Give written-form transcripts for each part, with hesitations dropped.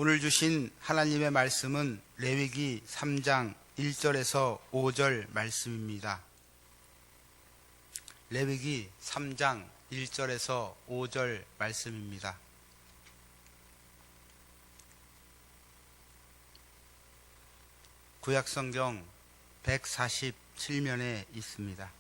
오늘 주신 하나님의 말씀은 레위기 3장 1절에서 5절 말씀입니다. 레위기 3장 1절에서 5절 말씀입니다. 구약성경 147면에 있습니다.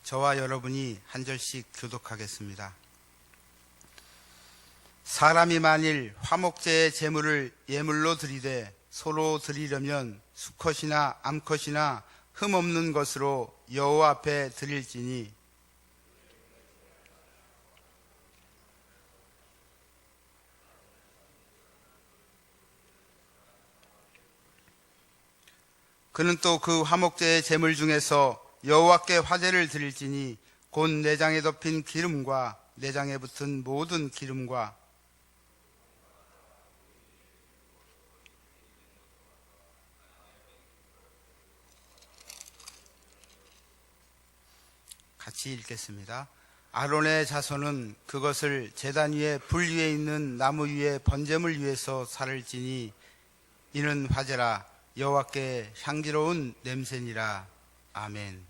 저와 여러분이 한 절씩 교독하겠습니다. 사람이 만일 화목제의 제물을 예물로 드리되 소로 드리려면 수컷이나 암컷이나 흠없는 것으로 여호와 앞에 드릴지니 그는 또 그 화목제의 제물 중에서 여호와께 화제를 드릴지니 곧 내장에 덮인 기름과 내장에 붙은 모든 기름과 같이 읽겠습니다. 아론의 자손은 그것을 제단 위에 불 위에 있는 나무 위에 번제물 위에서 살을 지니 이는 화제라 여호와께 향기로운 냄새니라. 아멘.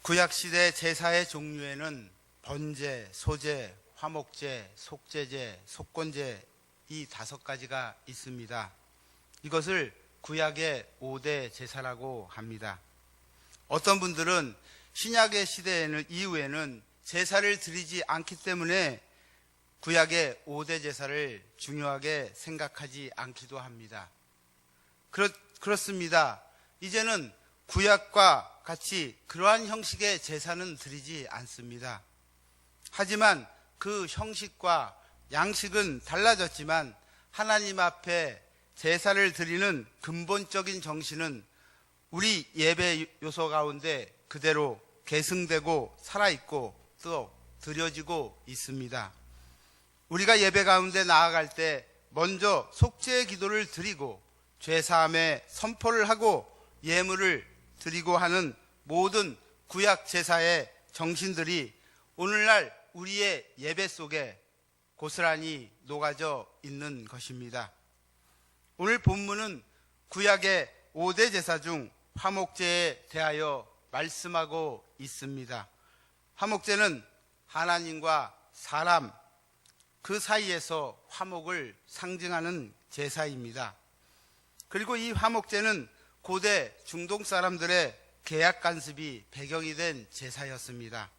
구약시대 제사의 종류에는 번제, 소제, 화목제, 속제제, 속건제 이 5가지가 있습니다. 이것을 구약의 5대 제사라고 합니다. 어떤 분들은 신약의 시대에는 이후에는 제사를 드리지 않기 때문에 구약의 5대 제사를 중요하게 생각하지 않기도 합니다. 그렇습니다. 이제는 구약과 같이 그러한 형식의 제사는 드리지 않습니다. 하지만 그 형식과 양식은 달라졌지만 하나님 앞에 제사를 드리는 근본적인 정신은 우리 예배 요소 가운데 그대로 계승되고 살아있고 또 드려지고 있습니다. 우리가 예배 가운데 나아갈 때 먼저 속죄의 기도를 드리고 죄사함의 선포를 하고 예물을 드리고 하는 모든 구약 제사의 정신들이 오늘날 우리의 예배 속에 고스란히 녹아져 있는 것입니다. 오늘 본문은 구약의 5대 제사 중 화목제에 대하여 말씀하고 있습니다. 화목제는 하나님과 사람 그 사이에서 화목을 상징하는 제사입니다. 그리고 이 화목제는 고대 중동 사람들의 계약 간습이 배경이 된 제사였습니다.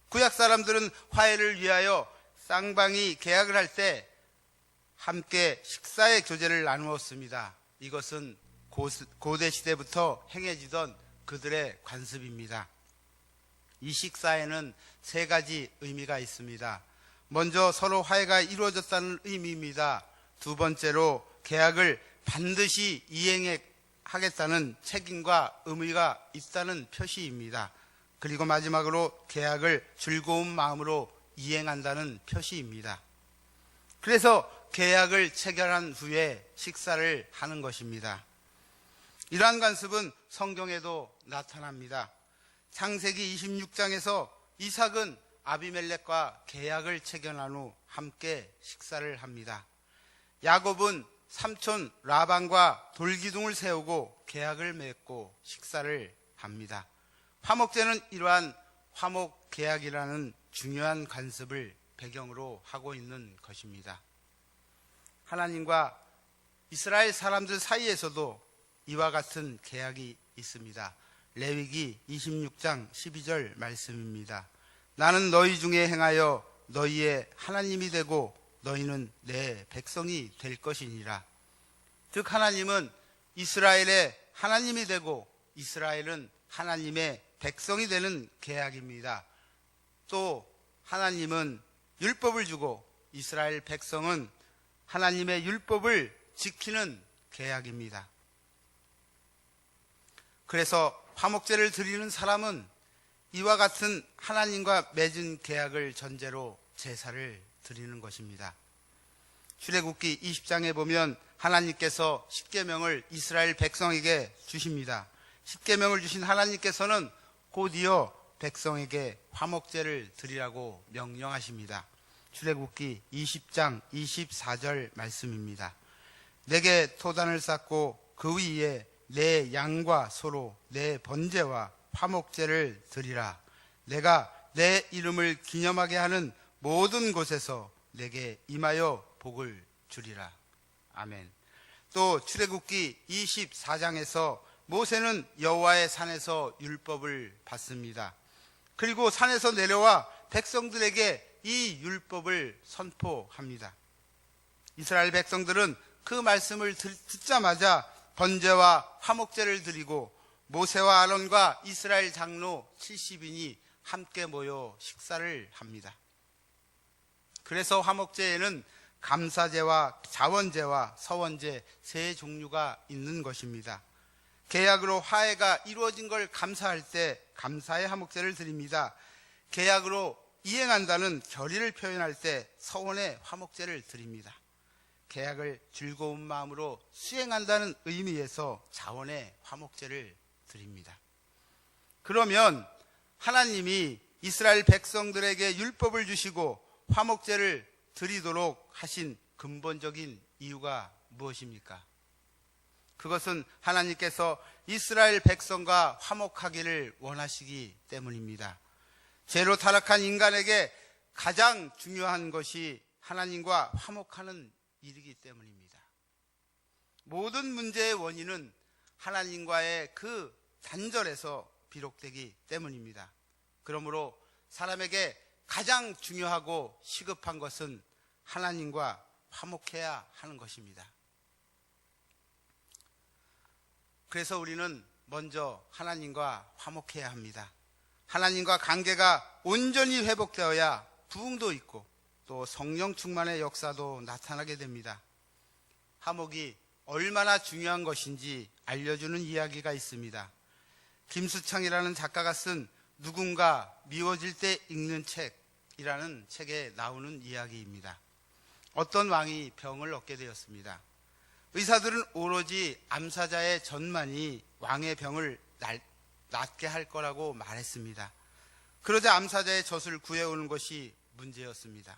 구약 사람들은 화해를 위하여 쌍방이 계약을 할 때 함께 식사의 교제를 나누었습니다. 이것은 고대 시대부터 행해지던 그들의 관습입니다. 이 식사에는 3가지 의미가 있습니다. 먼저 서로 화해가 이루어졌다는 의미입니다. 두 번째로 계약을 반드시 이행하겠다는 책임과 의무가 있다는 표시입니다. 그리고 마지막으로 계약을 즐거운 마음으로 이행한다는 표시입니다. 그래서 계약을 체결한 후에 식사를 하는 것입니다. 이러한 관습은 성경에도 나타납니다. 창세기 26장에서 이삭은 아비멜렉과 계약을 체결한 후 함께 식사를 합니다. 야곱은 삼촌 라반과 돌기둥을 세우고 계약을 맺고 식사를 합니다. 화목제는 이러한 화목 계약이라는 중요한 관습을 배경으로 하고 있는 것입니다. 하나님과 이스라엘 사람들 사이에서도 이와 같은 계약이 있습니다. 레위기 26장 12절 말씀입니다. 나는 너희 중에 행하여 너희의 하나님이 되고 너희는 내 백성이 될 것이니라. 즉 하나님은 이스라엘의 하나님이 되고 이스라엘은 하나님의 백성이 되는 계약입니다. 또 하나님은 율법을 주고 이스라엘 백성은 하나님의 율법을 지키는 계약입니다. 그래서 화목제를 드리는 사람은 이와 같은 하나님과 맺은 계약을 전제로 제사를 드리는 것입니다. 출애굽기 20장에 보면 하나님께서 십계명을 이스라엘 백성에게 주십니다. 십계명을 주신 하나님께서는 곧이어 백성에게 화목제를 드리라고 명령하십니다. 출애굽기 20장 24절 말씀입니다. 내게 토단을 쌓고 그 위에 내 양과 소로 내 번제와 화목제를 드리라. 내가 내 이름을 기념하게 하는 모든 곳에서 내게 임하여 복을 주리라. 아멘. 또 출애굽기 24장에서 모세는 여호와의 산에서 율법을 받습니다. 그리고 산에서 내려와 백성들에게 이 율법을 선포합니다. 이스라엘 백성들은 그 말씀을 듣자마자 번제와 화목제를 드리고 모세와 아론과 이스라엘 장로 70인이 함께 모여 식사를 합니다. 그래서 화목제에는 감사제와 자원제와 서원제 세 종류가 있는 것입니다. 계약으로 화해가 이루어진 걸 감사할 때 감사의 화목제를 드립니다. 계약으로 이행한다는 결의를 표현할 때 서원의 화목제를 드립니다. 계약을 즐거운 마음으로 수행한다는 의미에서 자원의 화목제를 드립니다. 그러면 하나님이 이스라엘 백성들에게 율법을 주시고 화목제를 드리도록 하신 근본적인 이유가 무엇입니까? 그것은 하나님께서 이스라엘 백성과 화목하기를 원하시기 때문입니다. 죄로 타락한 인간에게 가장 중요한 것이 하나님과 화목하는 일이기 때문입니다. 모든 문제의 원인은 하나님과의 그 단절에서 비롯되기 때문입니다. 그러므로 사람에게 가장 중요하고 시급한 것은 하나님과 화목해야 하는 것입니다. 그래서 우리는 먼저 하나님과 화목해야 합니다. 하나님과 관계가 온전히 회복되어야 부흥도 있고 또 성령 충만의 역사도 나타나게 됩니다. 화목이 얼마나 중요한 것인지 알려주는 이야기가 있습니다. 김수창이라는 작가가 쓴 누군가 미워질 때 읽는 책이라는 책에 나오는 이야기입니다. 어떤 왕이 병을 얻게 되었습니다. 의사들은 오로지 암사자의 젖만이 왕의 병을 낫게 할 거라고 말했습니다. 그러자 암사자의 젖을 구해오는 것이 문제였습니다.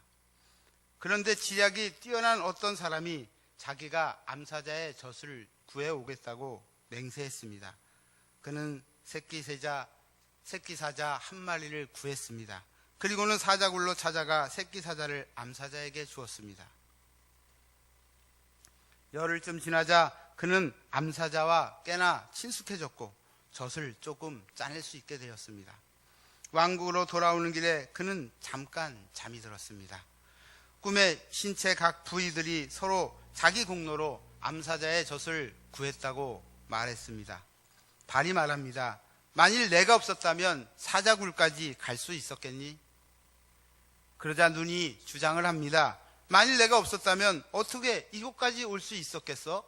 그런데 지략이 뛰어난 어떤 사람이 자기가 암사자의 젖을 구해오겠다고 맹세했습니다. 그는 새끼 사자 한 마리를 구했습니다. 그리고는 사자굴로 찾아가 새끼 사자를 암사자에게 주었습니다. 열흘쯤 지나자 그는 암사자와 꽤나 친숙해졌고 젖을 조금 짜낼 수 있게 되었습니다. 왕국으로 돌아오는 길에 그는 잠깐 잠이 들었습니다. 꿈에 신체 각 부위들이 서로 자기 공로로 암사자의 젖을 구했다고 말했습니다. 발이 말합니다. 만일 내가 없었다면 사자굴까지 갈 수 있었겠니? 그러자 눈이 주장을 합니다. 만일 내가 없었다면 어떻게 이곳까지 올 수 있었겠어?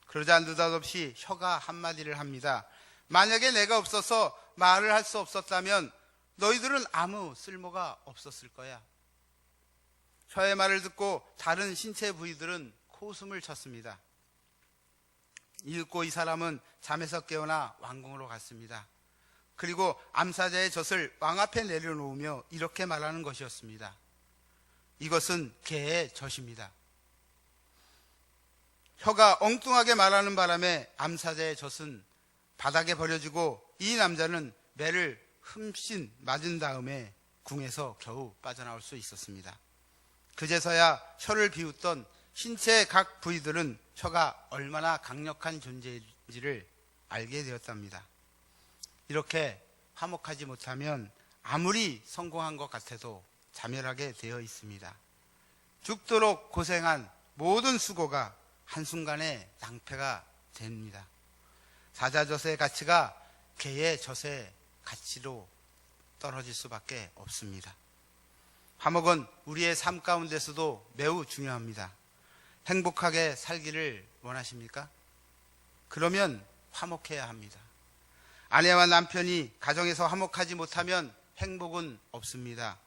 그러자 느닷없이 혀가 한마디를 합니다. 만약에 내가 없어서 말을 할 수 없었다면 너희들은 아무 쓸모가 없었을 거야. 혀의 말을 듣고 다른 신체 부위들은 코웃음을 쳤습니다. 이 듣고 이 사람은 잠에서 깨어나 왕궁으로 갔습니다. 그리고 암사자의 젖을 왕 앞에 내려놓으며 이렇게 말하는 것이었습니다. 이것은 개의 젖입니다. 혀가 엉뚱하게 말하는 바람에 암사자의 젖은 바닥에 버려지고 이 남자는 매를 흠씬 맞은 다음에 궁에서 겨우 빠져나올 수 있었습니다. 그제서야 혀를 비웃던 신체의 각 부위들은 혀가 얼마나 강력한 존재인지를 알게 되었답니다. 이렇게 화목하지 못하면 아무리 성공한 것 같아도 자멸하게 되어 있습니다. 죽도록 고생한 모든 수고가 한순간에 낭패가 됩니다. 사자젖의 가치가 개의 젖의 가치로 떨어질 수밖에 없습니다. 화목은 우리의 삶 가운데서도 매우 중요합니다. 행복하게 살기를 원하십니까? 그러면 화목해야 합니다. 아내와 남편이 가정에서 화목하지 못하면 행복은 없습니다.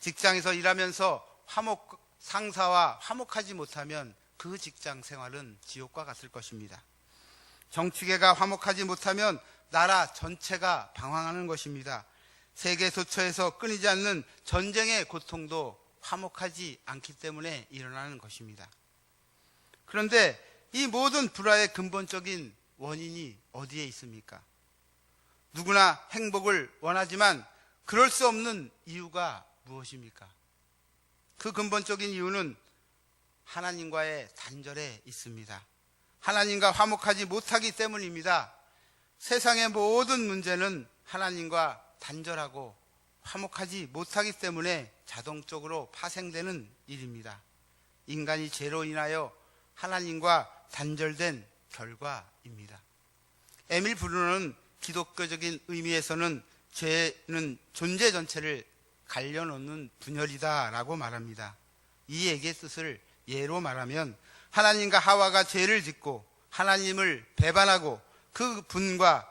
직장에서 일하면서 화목 상사와 화목하지 못하면 그 직장 생활은 지옥과 같을 것입니다. 정치계가 화목하지 못하면 나라 전체가 방황하는 것입니다. 세계 도처에서 끊이지 않는 전쟁의 고통도 화목하지 않기 때문에 일어나는 것입니다. 그런데 이 모든 불화의 근본적인 원인이 어디에 있습니까? 누구나 행복을 원하지만 그럴 수 없는 이유가 무엇입니까? 그 근본적인 이유는 하나님과의 단절에 있습니다. 하나님과 화목하지 못하기 때문입니다. 세상의 모든 문제는 하나님과 단절하고 화목하지 못하기 때문에 자동적으로 파생되는 일입니다. 인간이 죄로 인하여 하나님과 단절된 결과입니다. 에밀 브루너는 기독교적인 의미에서는 죄는 존재 전체를 갈려놓는 분열이다 라고 말합니다. 이 얘기의 뜻을 예로 말하면 하나님과 하와가 죄를 짓고 하나님을 배반하고 그 분과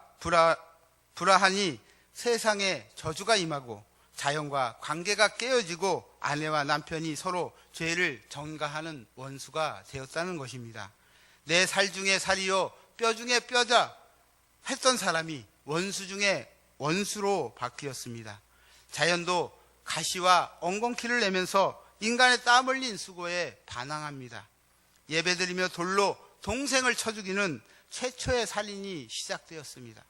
불화하니 세상에 저주가 임하고 자연과 관계가 깨어지고 아내와 남편이 서로 죄를 전가하는 원수가 되었다는 것입니다. 내 살 중에 살이요 뼈 중에 뼈다 했던 사람이 원수 중에 원수로 바뀌었습니다. 자연도 가시와 엉겅퀴를 내면서 인간의 땀 흘린 수고에 반항합니다. 예배드리며 돌로 동생을 쳐 죽이는 최초의 살인이 시작되었습니다.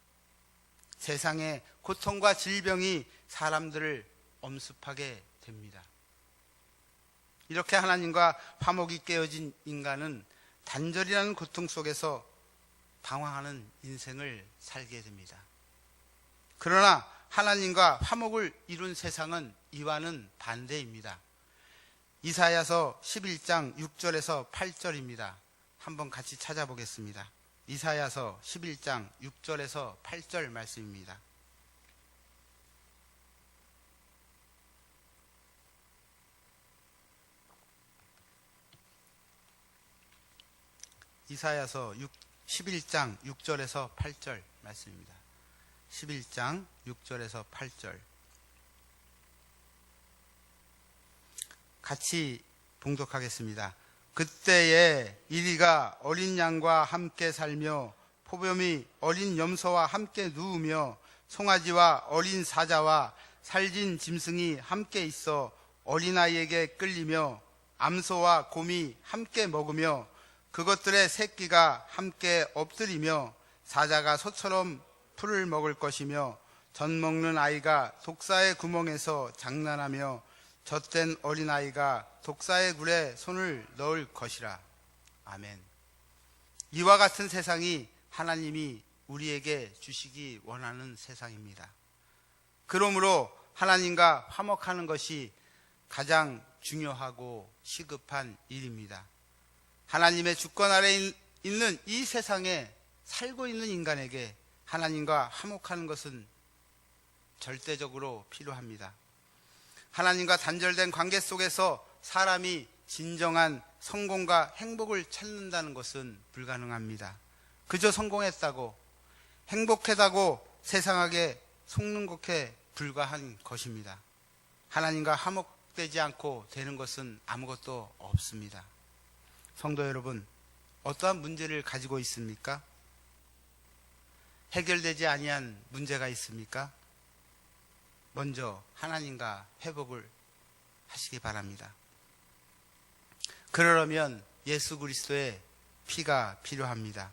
세상의 고통과 질병이 사람들을 엄습하게 됩니다. 이렇게 하나님과 화목이 깨어진 인간은 단절이라는 고통 속에서 방황하는 인생을 살게 됩니다. 그러나 하나님과 화목을 이룬 세상은 이와는 반대입니다. 이사야서 11장 6절에서 8절입니다. 한번 같이 찾아보겠습니다. 이사야서 11장 6절에서 8절 말씀입니다. 이사야서 11장 6절에서 8절 말씀입니다. 11장 6절에서 8절 같이 봉독하겠습니다. 그때에 이리가 어린 양과 함께 살며 포범이 어린 염소와 함께 누우며 송아지와 어린 사자와 살진 짐승이 함께 있어 어린아이에게 끌리며 암소와 곰이 함께 먹으며 그것들의 새끼가 함께 엎드리며 사자가 소처럼 풀을 먹을 것이며 젖 먹는 아이가 독사의 구멍에서 장난하며 젖된 어린아이가 독사의 굴에 손을 넣을 것이라. 아멘. 이와 같은 세상이 하나님이 우리에게 주시기 원하는 세상입니다. 그러므로 하나님과 화목하는 것이 가장 중요하고 시급한 일입니다. 하나님의 주권 아래에 있는 이 세상에 살고 있는 인간에게 하나님과 화목하는 것은 절대적으로 필요합니다. 하나님과 단절된 관계 속에서 사람이 진정한 성공과 행복을 찾는다는 것은 불가능합니다. 그저 성공했다고 행복했다고 세상에게 속는 것에 불과한 것입니다. 하나님과 화목되지 않고 되는 것은 아무것도 없습니다. 성도 여러분, 어떠한 문제를 가지고 있습니까? 해결되지 아니한 문제가 있습니까? 먼저 하나님과 회복을 하시기 바랍니다. 그러려면 예수 그리스도의 피가 필요합니다.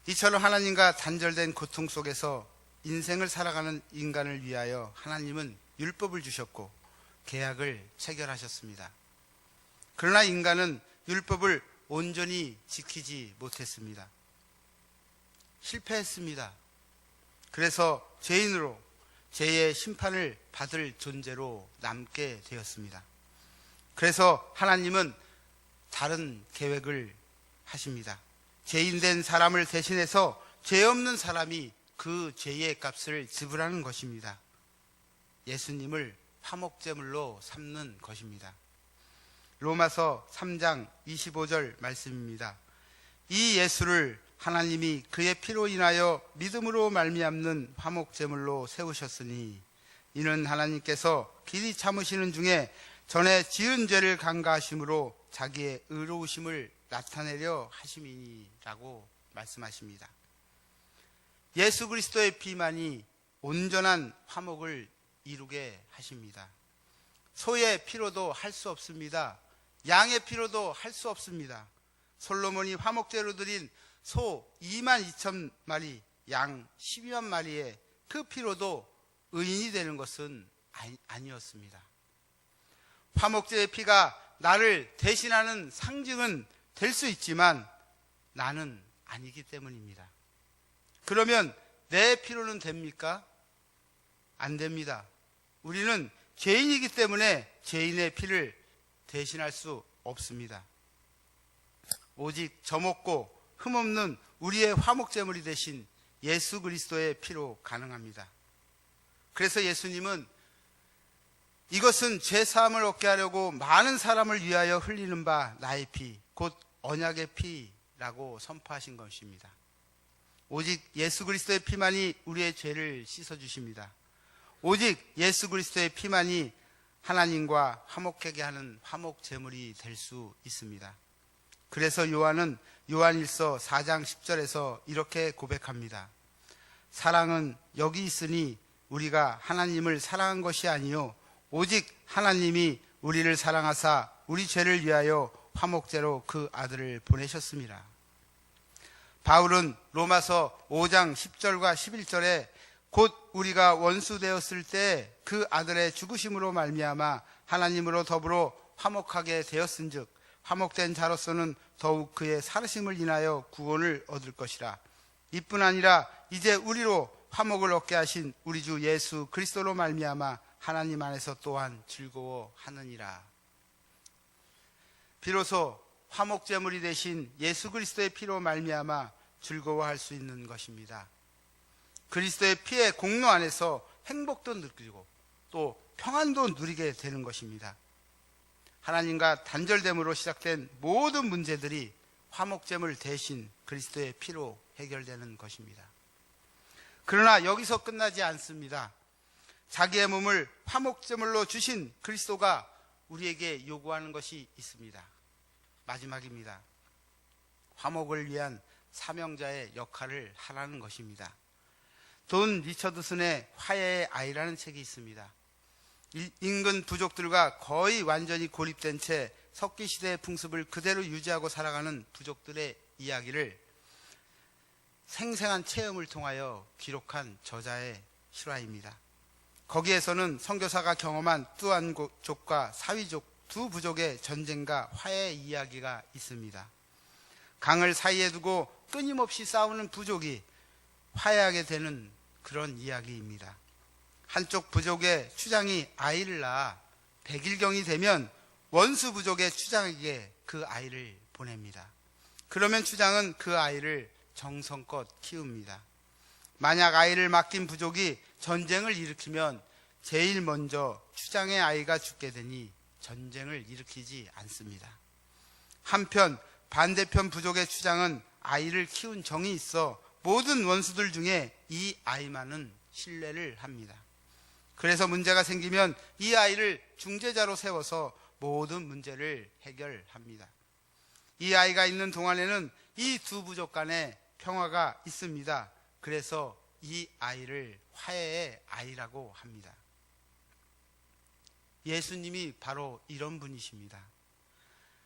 이처럼 하나님과 단절된 고통 속에서 인생을 살아가는 인간을 위하여 하나님은 율법을 주셨고 계약을 체결하셨습니다. 그러나 인간은 율법을 온전히 지키지 못했습니다. 실패했습니다. 그래서 죄인으로 죄의 심판을 받을 존재로 남게 되었습니다. 그래서 하나님은 다른 계획을 하십니다. 죄인된 사람을 대신해서 죄 없는 사람이 그 죄의 값을 지불하는 것입니다. 예수님을 화목제물로 삼는 것입니다. 로마서 3장 25절 말씀입니다. 이 예수를 하나님이 그의 피로 인하여 믿음으로 말미암는 화목제물로 세우셨으니 이는 하나님께서 길이 참으시는 중에 전에 지은 죄를 간과하심으로 자기의 의로우심을 나타내려 하심이니라고 말씀하십니다. 예수 그리스도의 피만이 온전한 화목을 이루게 하십니다. 소의 피로도 할 수 없습니다. 양의 피로도 할 수 없습니다. 솔로몬이 화목제로 드린 소 22,000마리, 양 12만 마리의 그 피로도 의인이 되는 것은 아니었습니다. 화목제의 피가 나를 대신하는 상징은 될 수 있지만 나는 아니기 때문입니다. 그러면 내 피로는 됩니까? 안 됩니다. 우리는 죄인이기 때문에 죄인의 피를 대신할 수 없습니다. 오직 점없고 흠없는 우리의 화목제물이 되신 예수 그리스도의 피로 가능합니다. 그래서 예수님은 이것은 죄사함을 얻게 하려고 많은 사람을 위하여 흘리는 바 나의 피, 곧 언약의 피라고 선포하신 것입니다. 오직 예수 그리스도의 피만이 우리의 죄를 씻어주십니다. 오직 예수 그리스도의 피만이 하나님과 화목하게 하는 화목제물이 될 수 있습니다. 그래서 요한은 요한일서 4장 10절에서 이렇게 고백합니다. 사랑은 여기 있으니 우리가 하나님을 사랑한 것이 아니요 오직 하나님이 우리를 사랑하사 우리 죄를 위하여 화목제로 그 아들을 보내셨습니다. 바울은 로마서 5장 10절과 11절에 곧 우리가 원수 되었을 때 그 아들의 죽으심으로 말미암아 하나님으로 더불어 화목하게 되었은즉 화목된 자로서는 더욱 그의 살으심을 인하여 구원을 얻을 것이라. 이뿐 아니라 이제 우리로 화목을 얻게 하신 우리 주 예수 그리스도로 말미암아 하나님 안에서 또한 즐거워하느니라. 비로소 화목제물이 되신 예수 그리스도의 피로 말미암아 즐거워할 수 있는 것입니다. 그리스도의 피의 공로 안에서 행복도 느끼고 또 평안도 누리게 되는 것입니다. 하나님과 단절됨으로 시작된 모든 문제들이 화목제물 대신 그리스도의 피로 해결되는 것입니다. 그러나 여기서 끝나지 않습니다. 자기의 몸을 화목제물로 주신 그리스도가 우리에게 요구하는 것이 있습니다. 마지막입니다. 화목을 위한 사명자의 역할을 하라는 것입니다. 돈 리처드슨의 화해의 아이라는 책이 있습니다. 인근 부족들과 거의 완전히 고립된 채 석기시대의 풍습을 그대로 유지하고 살아가는 부족들의 이야기를 생생한 체험을 통하여 기록한 저자의 실화입니다. 거기에서는 선교사가 경험한 뚜안족과 사위족 두 부족의 전쟁과 화해의 이야기가 있습니다. 강을 사이에 두고 끊임없이 싸우는 부족이 화해하게 되는 그런 이야기입니다. 한쪽 부족의 추장이 아이를 낳아 100일경이 되면 원수 부족의 추장에게 그 아이를 보냅니다. 그러면 추장은 그 아이를 정성껏 키웁니다. 만약 아이를 맡긴 부족이 전쟁을 일으키면 제일 먼저 추장의 아이가 죽게 되니 전쟁을 일으키지 않습니다. 한편 반대편 부족의 추장은 아이를 키운 정이 있어 모든 원수들 중에 이 아이만은 신뢰를 합니다. 그래서 문제가 생기면 이 아이를 중재자로 세워서 모든 문제를 해결합니다. 이 아이가 있는 동안에는 이 두 부족 간에 평화가 있습니다. 그래서 이 아이를 화해의 아이라고 합니다. 예수님이 바로 이런 분이십니다.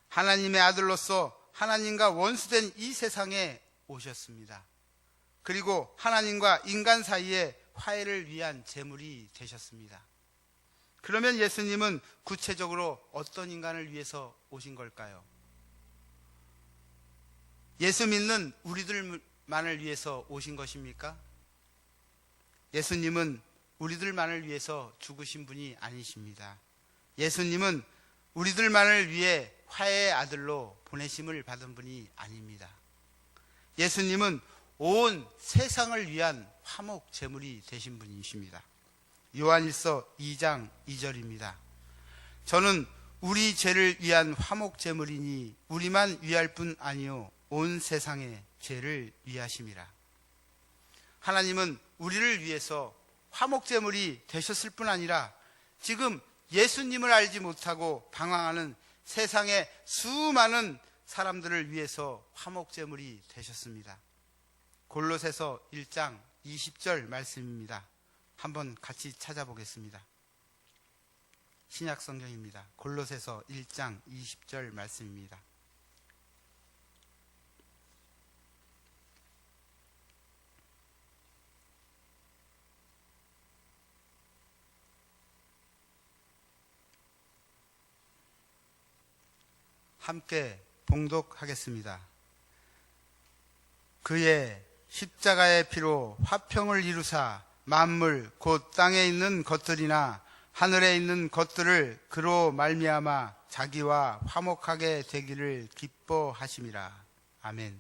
하나님의 아들로서 하나님과 원수된 이 세상에 오셨습니다. 그리고 하나님과 인간 사이에 화해를 위한 제물이 되셨습니다. 그러면 예수님은 구체적으로 어떤 인간을 위해서 오신 걸까요? 예수 믿는 우리들만을 위해서 오신 것입니까? 예수님은 우리들만을 위해서 죽으신 분이 아니십니다. 예수님은 우리들만을 위해 화해의 아들로 보내심을 받은 분이 아닙니다. 예수님은 온 세상을 위한 화목 제물이 되신 분이십니다. 요한일서 2장 2절입니다. 저는 우리 죄를 위한 화목 제물이니 우리만 위할 뿐 아니요 온 세상의 죄를 위하심이라. 하나님은 우리를 위해서 화목 제물이 되셨을 뿐 아니라 지금 예수님을 알지 못하고 방황하는 세상의 수많은 사람들을 위해서 화목제물이 되셨습니다. 골로새서 1장 20절 말씀입니다. 한번 같이 찾아보겠습니다. 신약 성경입니다. 골로새서 1장 20절 말씀입니다. 함께 봉독하겠습니다. 그의 십자가의 피로 화평을 이루사 만물 곧 땅에 있는 것들이나 하늘에 있는 것들을 그로 말미암아 자기와 화목하게 되기를 기뻐하심이라. 아멘.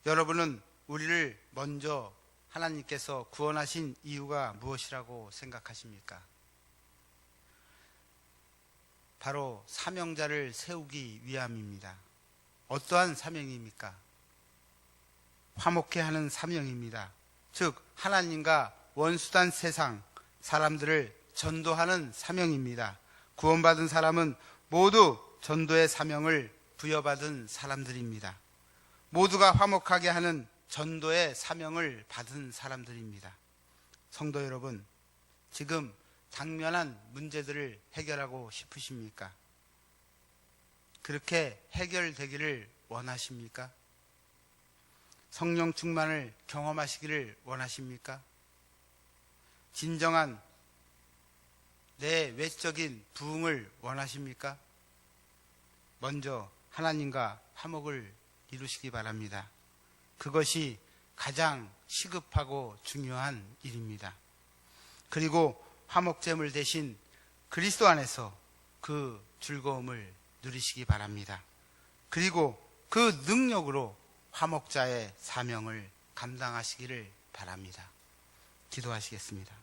여러분은 우리를 먼저 하나님께서 구원하신 이유가 무엇이라고 생각하십니까? 바로 사명자를 세우기 위함입니다. 어떠한 사명입니까? 화목케 하는 사명입니다. 즉 하나님과 원수단 세상 사람들을 전도하는 사명입니다. 구원받은 사람은 모두 전도의 사명을 부여받은 사람들입니다. 모두가 화목하게 하는 전도의 사명을 받은 사람들입니다. 성도 여러분, 지금 당면한 문제들을 해결하고 싶으십니까? 그렇게 해결되기를 원하십니까? 성령 충만을 경험하시기를 원하십니까? 진정한 내 외적인 부흥을 원하십니까? 먼저 하나님과 화목을 이루시기 바랍니다. 그것이 가장 시급하고 중요한 일입니다. 그리고 화목제물 대신 그리스도 안에서 그 즐거움을 누리시기 바랍니다. 그리고 그 능력으로 화목자의 사명을 감당하시기를 바랍니다. 기도하시겠습니다.